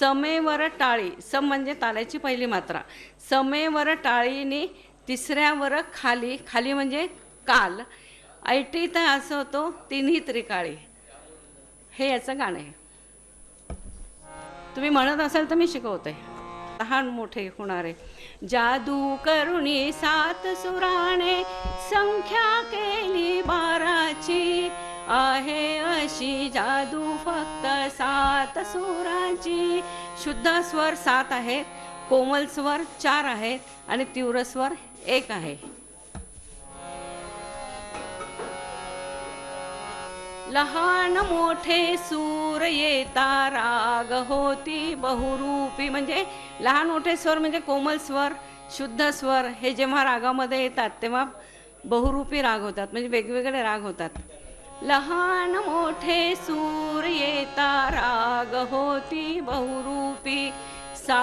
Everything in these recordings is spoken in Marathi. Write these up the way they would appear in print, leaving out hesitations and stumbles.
समेवर टाळी, सम म्हणजे तालाची पहिली मात्रा, समेवर टाळीने तिसऱ्यावर खाली, खाली म्हणजे काल, ऐटीत असं होतो तिन्ही त्रिकाळी. हे याचं गाणं आहे. तुम्ही म्हणत असाल तर मी शिकवते. लहान मोठे होणारे. जादू करुणी सात सुराने संख्या केली 12ची, आहे अशी जादू फक्त 7 सुरांची. शुद्ध स्वर 7 आहेत, कोमल स्वर 4 आहेत आणि तीव्र स्वर 1 आहे. लहान मोठे सूर येता राग होती बहुरूपी. म्हणजे लहान मोठे स्वर म्हणजे कोमल स्वर, शुद्ध स्वर हे जेव्हा रागामध्ये येतात तेव्हा बहुरूपी राग होतात, म्हणजे वेगवेगळे राग होतात. लहान मोठे सूर येता राग होती बहुरूपी, सा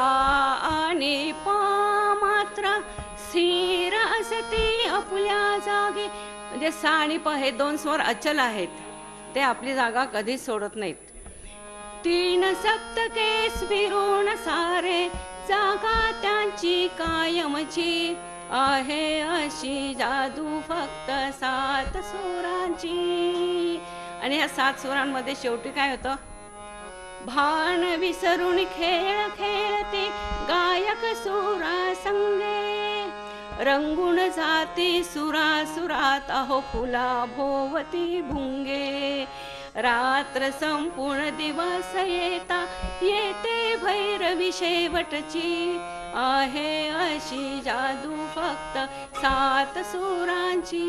आणि पा मात्र स्थिर असती आपल्या जागी. म्हणजे सा आणि प हे 2 स्वर अचल आहेत, ते आपली जागा कधीच सोडत नाहीत. 3 सप्तके फिरून सारे जागा त्यांची कायमची, आहे अशी जादू फक्त 7 सुरांची. आणि ह्या 7 सुरांमध्ये शेवटी काय होतं? भान विसरून खेळ खेळते गायक सुरा संगे, रंगून जाती सुरासुरात अहो फुला भोवती भुंगे. रात्र संपूर्ण दिवस येता येते भैरवी शेवटची, आहे अशी जादू फक्त 7 सुरांची,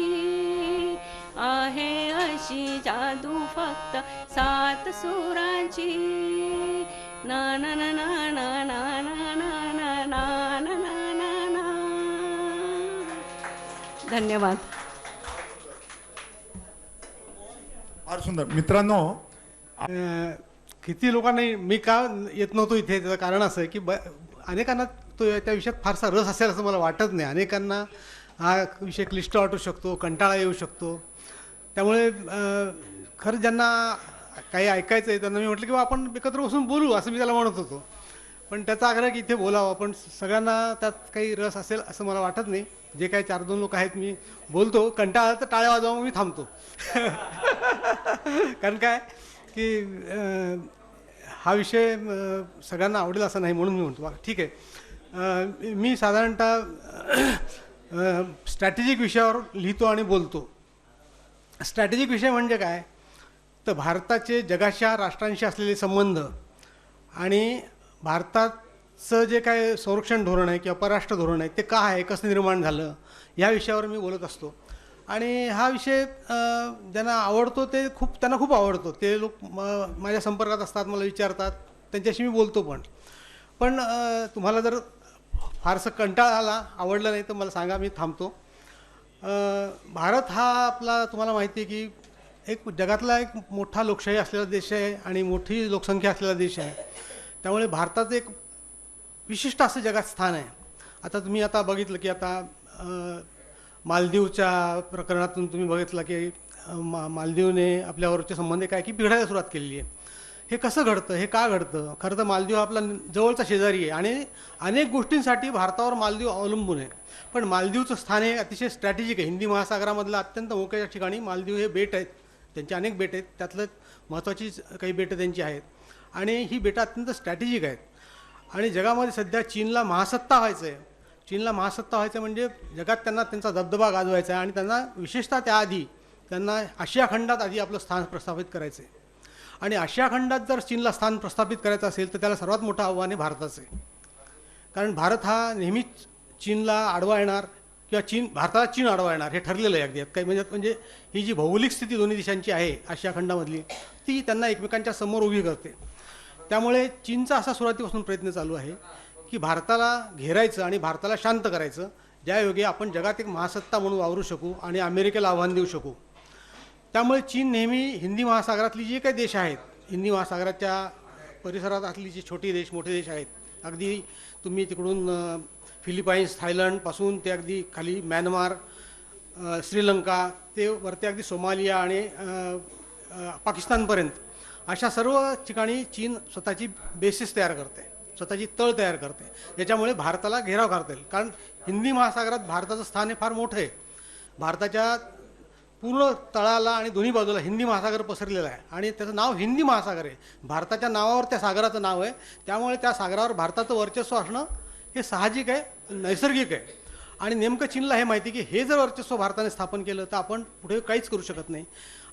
आहे अशी जादू फक्त 7 सुरांची. ना ना ना ना ना ना ना ना ना ना ना ना ना. धन्यवाद. फार सुंदर. मित्रांनो, किती लोकांनी, मी का येत नव्हतो इथे त्याचं कारण असं आहे की अनेकांना तो त्या विषयात फारसा रस असेल असं मला वाटत नाही. अनेकांना हा विषय क्लिष्ट वाटू शकतो, कंटाळा येऊ शकतो. त्यामुळे खरं ज्यांना काही ऐकायचं आहे त्यांना मी म्हटलं की आपण एकत्र बसून बोलू असं मी त्याला म्हणत होतो. पण त्याचा आग्रह की इथे बोलावं, पण सगळ्यांना त्यात काही रस असेल असं मला वाटत नाही. जे काही 4-2 लोक आहेत मी बोलतो, कंटाळा तर टाळ्या वाजवा, मी थांबतो. कारण काय की हा विषय सगळ्यांना आवडेल असं नाही, म्हणून मी म्हणतो ठीक आहे. मी साधारणतः स्ट्रॅटेजिक विषयावर लिहितो आणि बोलतो. स्ट्रॅटेजिक विषय म्हणजे काय तर भारताचे जगाच्या राष्ट्रांशी असलेले संबंध आणि भारताचं जे काय संरक्षण धोरण आहे किंवा परराष्ट्र धोरण आहे ते का आहे, कसं निर्माण झालं, ह्या विषयावर मी बोलत असतो. आणि हा विषय ज्यांना आवडतो ते त्यांना खूप आवडतो. ते लोक माझ्या संपर्कात असतात, मला विचारतात, त्यांच्याशी मी बोलतो. पण तुम्हाला जर फारसं कंटाळा आला, आवडलं नाही तर मला सांगा, मी थांबतो. भारत हा आपला तुम्हाला माहिती आहे की एक जगातला एक मोठा लोकशाही असलेला देश आहे आणि मोठी लोकसंख्या असलेला देश आहे. त्यामुळे भारताचं एक विशिष्ट असं जगात स्थान आहे. आता तुम्ही आता बघितलं की आता मालदीवच्या प्रकरणातून तुम्ही बघितलं की मालदीवने आपल्यावरचे संबंध काय की बिघडायला सुरुवात केलेली आहे. हे कसं घडतं, हे का घडतं? खरं तर मालदीव आपला जवळचा शेजारी आहे आणि अनेक गोष्टींसाठी भारतावर मालदीव अवलंबून आहे. पण मालदीवचं स्थान हे अतिशय स्ट्रॅटेजिक आहे. हिंदी महासागरामधलं अत्यंत मोक्याच्या ठिकाणी मालदीव हे बेट आहेत. त्यांचे अनेक बेट आहेत, त्यातलं महत्त्वाची काही बेटं त्यांची आहेत आणि ही बेटं अत्यंत स्ट्रॅटेजिक आहेत. आणि जगामध्ये सध्या चीनला महासत्ता व्हायचं आहे. चीनला महासत्ता व्हायचं म्हणजे जगात त्यांना त्यांचा दबदबा गाजवायचा आहे आणि त्यांना विशेषतः त्याआधी त्यांना आशिया खंडात आधी आपलं स्थान प्रस्थापित करायचं आहे. आणि आशिया खंडात जर चीनला स्थान प्रस्थापित करायचं असेल तर त्याला सर्वात मोठं आव्हान आहे भारताचं आहे. कारण भारत हा नेहमीच चीनला आडवा येणार किंवा भारताला चीन आडवा येणार हे ठरलेलं आहे अगदी. काही म्हणजे ही जी भौगोलिक स्थिती दोन्ही देशांची आहे आशिया खंडामधली, ती त्यांना एकमेकांच्या समोर उभी करते. त्यामुळे चीनचा असा सुरुवातीपासून प्रयत्न चालू आहे की भारताला घेरायचं आणि भारताला शांत करायचं, ज्यायोगे आपण जगात एक महासत्ता म्हणून वावरू शकू आणि अमेरिकेला आव्हान देऊ शकू. त्यामुळे चीन नेहमी हिंदी महासागरातली जे काही देश आहेत, हिंदी महासागराच्या परिसरात असली जे छोटे देश मोठे देश आहेत, अगदी तुम्ही तिकडून फिलिपाईन्स थायलंडपासून ते अगदी खाली म्यानमार श्रीलंका ते वरती अगदी सोमालिया आणि पाकिस्तानपर्यंत अशा सर्व ठिकाणी चीन स्वतःची बेसिस तयार करते, स्वतःची तळ तयार करते, ज्याच्यामुळे भारताला घेराव करता येईल. कारण हिंदी महासागरात भारताचं स्थान हे फार मोठं आहे. भारताच्या पूर्ण तळाला आणि दोन्ही बाजूला हिंदी महासागर पसरलेला आहे आणि त्याचं नाव हिंदी महासागर आहे. भारताच्या नावावर त्या सागराचं नाव आहे, त्यामुळे त्या सागरावर भारताचं वर्चस्व असणं हे साहजिक आहे, नैसर्गिक आहे. आणि नेमकं चीनला हे माहिती की हे जर वर्चस्व भारताने स्थापन केलं तर आपण पुढे काहीच करू शकत नाही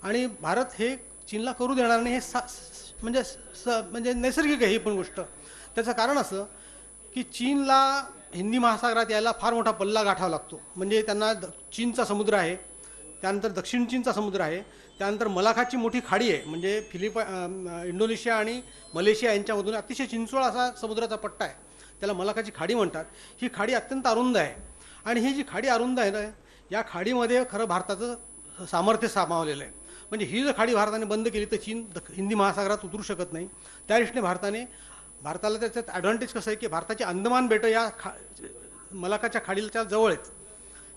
आणि भारत हे चीनला करू देणार नाही. हे म्हणजे नैसर्गिक आहे ही पण गोष्ट. त्याचं कारण असं की चीनला हिंदी महासागरात यायला फार मोठा पल्ला गाठावा लागतो. म्हणजे त्यांना चीनचा समुद्र आहे, त्यानंतर दक्षिण चीनचा समुद्र आहे, त्यानंतर मलाखाची मोठी खाडी आहे, म्हणजे इंडोनेशिया आणि मलेशिया यांच्यामधून अतिशय चिंचोळा असा समुद्राचा पट्टा आहे, त्याला मलाखाची खाडी म्हणतात. ही खाडी अत्यंत अरुंद आहे आणि ही जी खाडी अरुंद आहे ना, या खाडीमध्ये खरं भारताचं सामर्थ्य सामावलेलं आहे. म्हणजे ही जर खाडी भारताने बंद केली तर चीन हिंदी महासागरात उतरू शकत नाही. त्या दृष्टीने भारताला त्याच्यात ॲडव्हान्टेज कसं आहे की भारताची अंदमान बेटं या मलाकाच्या खाडीच्या जवळ आहेत,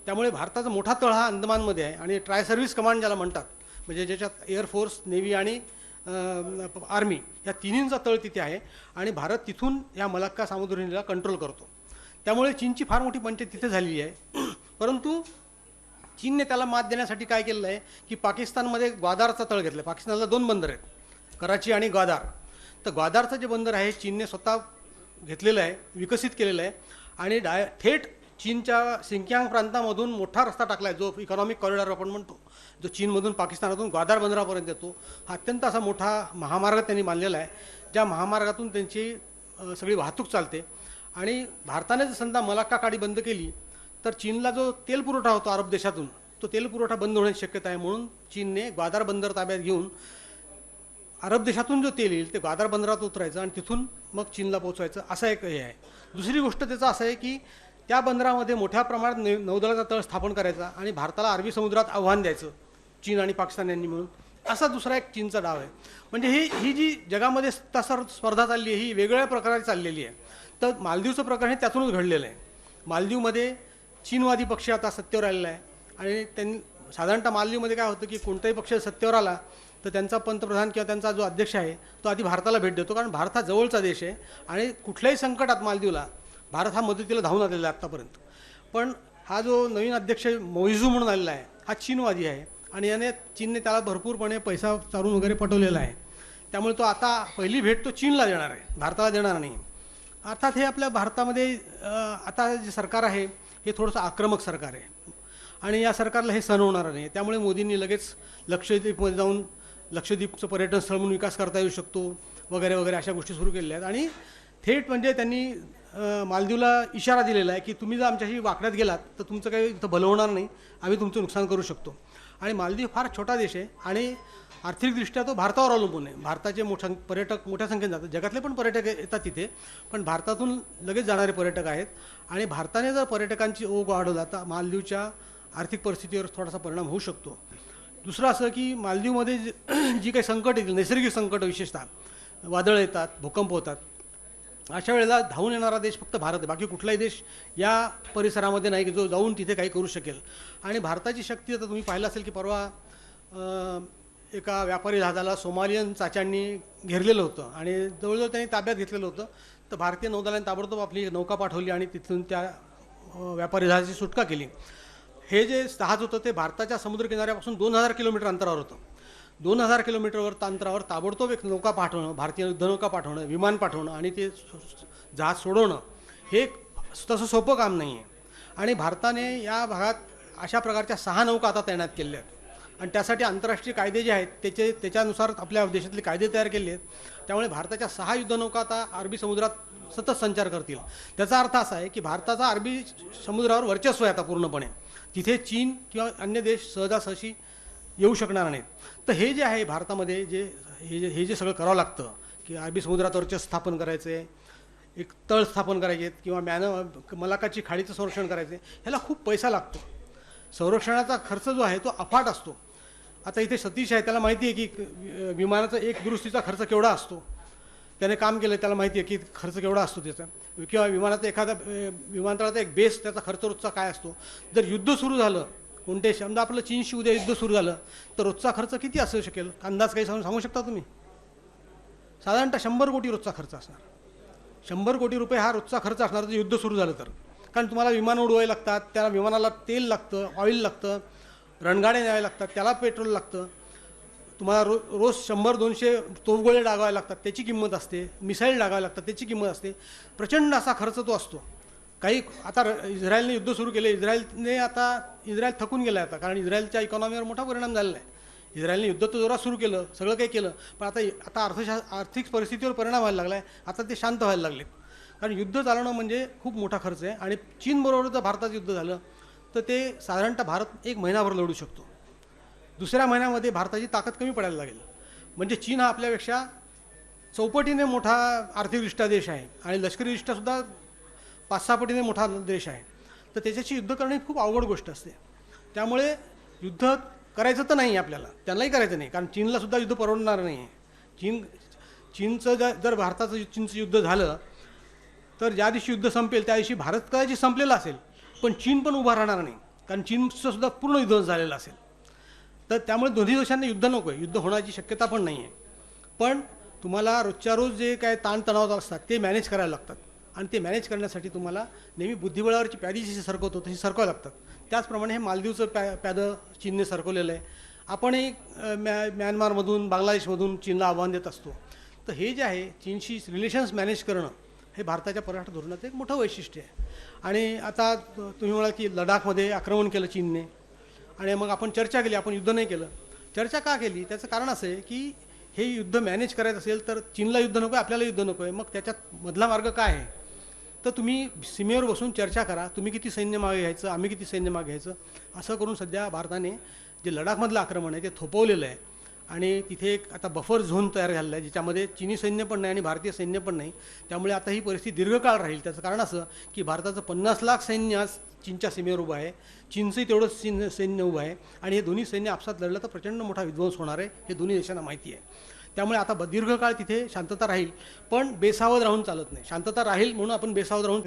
त्यामुळे भारताचा मोठा तळ हा अंदमानमध्ये आहे आणि ट्राय सर्व्हिस कमांड ज्याला म्हणतात, म्हणजे ज्याच्यात एअरफोर्स, नेव्ही आणि आर्मी या तिन्हींचा तळ तिथे आहे आणि भारत तिथून या मलाक्का सामुद्रधुनीला कंट्रोल करतो. त्यामुळे चीनची फार मोठी पंचायत तिथे झालेली आहे. परंतु चीनने त्याला मात देण्यासाठी काय केलेलं आहे की पाकिस्तानमध्ये ग्वादारचा तळ घेतला आहे. पाकिस्तानला 2 बंदर आहेत, कराची आणि ग्वादार. तर ग्वादारचं जे बंदर आहे चीनने स्वतः घेतलेलं आहे, विकसित केलेलं आहे आणि थेट चीनच्या सिंकियांग प्रांतामधून मोठा रस्ता टाकला आहे, जो इकॉनॉमिक कॉरिडॉर आपण म्हणतो, जो चीनमधून पाकिस्तानातून ग्वादार बंदरापर्यंत येतो. हा अत्यंत असा मोठा महामार्ग त्यांनी बांधलेला आहे, ज्या महामार्गातून त्यांची सगळी वाहतूक चालते. आणि भारताने जर समजा मलाक्का खाडी बंद केली तर चीनला जो तेल पुरवठा होतो अरब देशातून, तो तेल पुरवठा बंद होण्याची शक्यता आहे. म्हणून चीनने ग्वादार बंदर ताब्यात घेऊन अरब देशातून जो तेल येईल ते ग्वादार बंदरात उतरायचं आणि तिथून मग चीनला पोहोचवायचं, असं एक हे आहे. दुसरी गोष्ट त्याचं असं आहे की त्या बंदरामध्ये मोठ्या प्रमाणात नौदलाचा तळ स्थापन करायचा आणि भारताला अरबी समुद्रात आव्हान द्यायचं, चीन आणि पाकिस्तान यांनी मिळून. असा दुसरा एक चीनचा डाव आहे. म्हणजे ही जी जगामध्ये स्पर्धा चालली आहे ही वेगवेगळ्या प्रकारे चाललेली आहे. तर मालदीवचं प्रकरण हे त्यातूनच घडलेलं आहे. मालदीवमध्ये चीनवादी पक्ष आता सत्तेवर आलेला आहे आणि त्यांनी साधारणतः मालदीवमध्ये काय होतं की कोणताही पक्ष सत्तेवर आला तर त्यांचा पंतप्रधान किंवा त्यांचा जो अध्यक्ष आहे तो आधी भारताला भेट देतो, कारण भारत हा जवळचा देश आहे आणि कुठल्याही संकटात मालदीवला भारत हा मदतीला धावून आलेला आहे आत्तापर्यंत. पण हा जो नवीन अध्यक्ष मोइझू म्हणून आलेला आहे हा चीनवादी आहे आणि याने चीनने त्याला भरपूरपणे पैसा चारून वगैरे पटवलेला आहे. त्यामुळे तो आता पहिली भेट तो चीनला देणार आहे, भारताला देणार नाही. अर्थात हे आपल्या भारतामध्ये आता जे सरकार आहे हे थोडंसं आक्रमक सरकार आहे आणि या सरकारला हे सहन होणार नाही. त्यामुळे मोदींनी लगेच लक्षद्वीपमध्ये जाऊन लक्षद्वीपचं पर्यटन स्थळ म्हणून विकास करता येऊ शकतो वगैरे वगैरे अशा गोष्टी सुरू केलेल्या आहेत. आणि थेट म्हणजे त्यांनी मालदीवला इशारा दिलेला आहे की तुम्ही जर आमच्याशी वाकड्यात गेलात तर तुमचं काही इथं भलं होणार नाही, आम्ही तुमचं नुकसान करू शकतो. आणि मालदीव फार छोटा देश आहे आणि आर्थिकदृष्ट्या तो भारतावर अवलंबून आहे. भारताचे पर्यटक मोठ्या संख्येने जातात, जगातले पण पर्यटक येतात तिथे, पण भारतातून लगेच जाणारे पर्यटक आहेत. आणि भारताने जर पर्यटकांची ओघ वाढवला तर मालदीवच्या आर्थिक परिस्थितीवर थोडासा परिणाम होऊ शकतो. दुसरं असं की मालदीवमध्ये जी काही संकट येतील, नैसर्गिक संकट विशेषतः वादळं येतात, भूकंप होतात, अशा वेळेला धावून येणारा देश फक्त भारत आहे. बाकी कुठलाही देश या परिसरामध्ये नाही की जो जाऊन तिथे काही करू शकेल. आणि भारताची शक्ती आता तुम्ही पाहिलं असेल की परवा एका व्यापारी जहाजाला सोमालियन चाच्यांनी घेरलेलं होतं आणि जवळजवळ त्यांनी ताब्यात घेतलेलं होतं. तर भारतीय नौदलाने ताबडतोब आपली नौका पाठवली आणि तिथून त्या व्यापारी जहाजाची सुटका केली. हे जे जहाज होतं ते भारताच्या समुद्रकिनाऱ्यापासून 2000 किलोमीटर अंतरावर होतं. 2000 किलोमीटरवर अंतरावर ताबडतोब एक नौका पाठवणं, भारतीय युद्धनौका पाठवणं, विमान पाठवणं आणि ते जहाज सोडवणं हे तसं सोपं काम नाही आहे. आणि भारताने या भागात अशा प्रकारच्या 6 नौका आता तैनात केलेल्या आहेत आणि त्यासाठी आंतरराष्ट्रीय कायदे जे आहेत त्याच्यानुसार आपल्या देशातले कायदे तयार केले आहेत. त्यामुळे भारताच्या 6 युद्धनौका आता अरबी समुद्रात सतत संचार करतील. त्याचा अर्थ असा आहे की भारताचा अरबी समुद्रावर वर्चस्व आहे आता पूर्णपणे. तिथे चीन किंवा अन्य देश सहजासहजी येऊ शकणार नाहीत. तर हे जे आहे भारतामध्ये हे जे सगळं करावं लागतं की अरबी समुद्रात वर्चस्व स्थापन करायचं आहे, एक तळ स्थापन करायचे किंवा मलाकाची खाडीचं संरक्षण करायचं आहे, ह्याला खूप पैसा लागतो. संरक्षणाचा खर्च जो आहे तो अफाट असतो. आता इथे सतीश आहे, त्याला माहिती आहे की विमानाचा एक दुरुस्तीचा खर्च केवढा असतो. त्याने काम केलं, त्याला माहिती आहे की खर्च केवढा असतो त्याचा. किंवा विमानाचा एखादा विमानतळाचा एक बेस त्याचा खर्च रोजचा काय असतो. जर युद्ध सुरू झालं, कोणते समजा आपलं चीनशी उद्या युद्ध सुरू झालं तर रोजचा खर्च किती असू शकेल, अंदाज काही सांगू शकता तुम्ही? साधारणतः 100 कोटी रोजचा खर्च असणार. 100 कोटी रुपये हा रोजचा खर्च असणार जर युद्ध सुरू झालं तर. कारण तुम्हाला विमान उडवायला लागतात, त्या विमानाला तेल लागतं, ऑइल लागतं, रणगाड्या न्यावे लागतात, त्याला पेट्रोल लागतं, तुम्हाला रोज 100-200 तोफगोळे डागावे लागतात, त्याची किंमत असते, मिसाईल डागावे लागतात, त्याची किंमत असते. प्रचंड असा खर्च तो असतो. काही आता इस्रायलने युद्ध सुरू केले. इस्रायल थकून गेला आहे आता, कारण इस्रायलच्या इकॉनॉमीवर मोठा परिणाम झालेला आहे. इस्रायलने युद्ध तर जोरात सुरू केलं, सगळं काही केलं, पण आता आर्थिक परिस्थितीवर परिणाम व्हायला लागला आहे. आता ते शांत व्हायला लागलेत. कारण युद्ध चालवणं म्हणजे खूप मोठा खर्च आहे. आणि चीनबरोबर जर भारताचं युद्ध झालं तर ते साधारणतः भारत 1 महिनाभर लढू शकतो. दुसऱ्या महिन्यामध्ये भारताची ताकद कमी पडायला लागेल. म्हणजे चीन हा आपल्यापेक्षा चौपटीने मोठा आर्थिकदृष्ट्या देश आहे आणि लष्करीदृष्ट्यासुद्धा 5-6 पटीने मोठा देश आहे. तर त्याच्याशी युद्ध करणे खूप अवघड गोष्ट असते. त्यामुळे युद्ध करायचं तर नाही आपल्याला, त्यांनाही करायचं नाही, कारण चीनलासुद्धा युद्ध परवडणार नाही आहे. चीनचं जर चीनचं युद्ध झालं तर ज्या दिवशी युद्ध संपेल त्या दिवशी भारत कदाचित संपलेला असेल, पण चीन पण उभा राहणार नाही, कारण चीनचं सुद्धा पूर्ण युद्ध झालेलं असेल. तर त्यामुळे दोन्ही देशांना युद्ध नको आहे, युद्ध होण्याची शक्यता पण नाही आहे. पण तुम्हाला रोजच्या रोज जे काय ताणतणाव असतात ते मॅनेज करायला लागतात. आणि ते मॅनेज करण्यासाठी तुम्हाला नेहमी बुद्धिबळावरची प्यादी जशी सरकवतो तशी सरकावं लागतात. त्याचप्रमाणे हे मालदीवचं प्यादं चीनने सरकवलेलं आहे. आपणही म्यानमारमधून बांगलादेशमधून चीनला आव्हान देत असतो. तर हे जे आहे चीनशी रिलेशन्स मॅनेज करणं हे भारताच्या परराष्ट्र धोरणाचं एक मोठं वैशिष्ट्य आहे. आणि आता तुम्ही म्हणाल की लडाखमध्ये आक्रमण केलं चीनने आणि मग आपण चर्चा केली, आपण युद्ध नाही केलं. चर्चा का केली? त्याचं कारण असं आहे की हे युद्ध मॅनेज करायचं असेल तर चीनला युद्ध नको आहे, आपल्याला युद्ध नको आहे. मग त्याच्यात मधला मार्ग काय आहे? तर तुम्ही सीमेवर बसून चर्चा करा, तुम्ही किती सैन्य मागे घ्यायचं, आम्ही किती सैन्य मागे घ्यायचं. असं करून सध्या भारताने जे लडाखमधलं आक्रमण आहे ते थोपवलेलं आहे. आणि तिथे एक आता बफर झोन तयार झालेला आहे ज्याच्यामध्ये चीनी सैन्य पण नाही आणि भारतीय सैन्य पण नाही. त्यामुळे आता ही परिस्थिती दीर्घकाळ राहील. त्याचं कारण असं की भारताचं 50 लाख सैन्य आज चीनच्या सीमेवर उभं आहे, चीनचंही तेवढंच सैन्य उभं आहे. आणि हे दोन्ही सैन्य आपसात लढलं तर प्रचंड मोठा विध्वंस होणार आहे, हे दोन्ही देशांना माहिती आहे. त्यामुळे आता दीर्घकाळ तिथे शांतता राहील, पण बेसावध राहून चालत नाही. शांतता राहील म्हणून आपण बेसावध राहून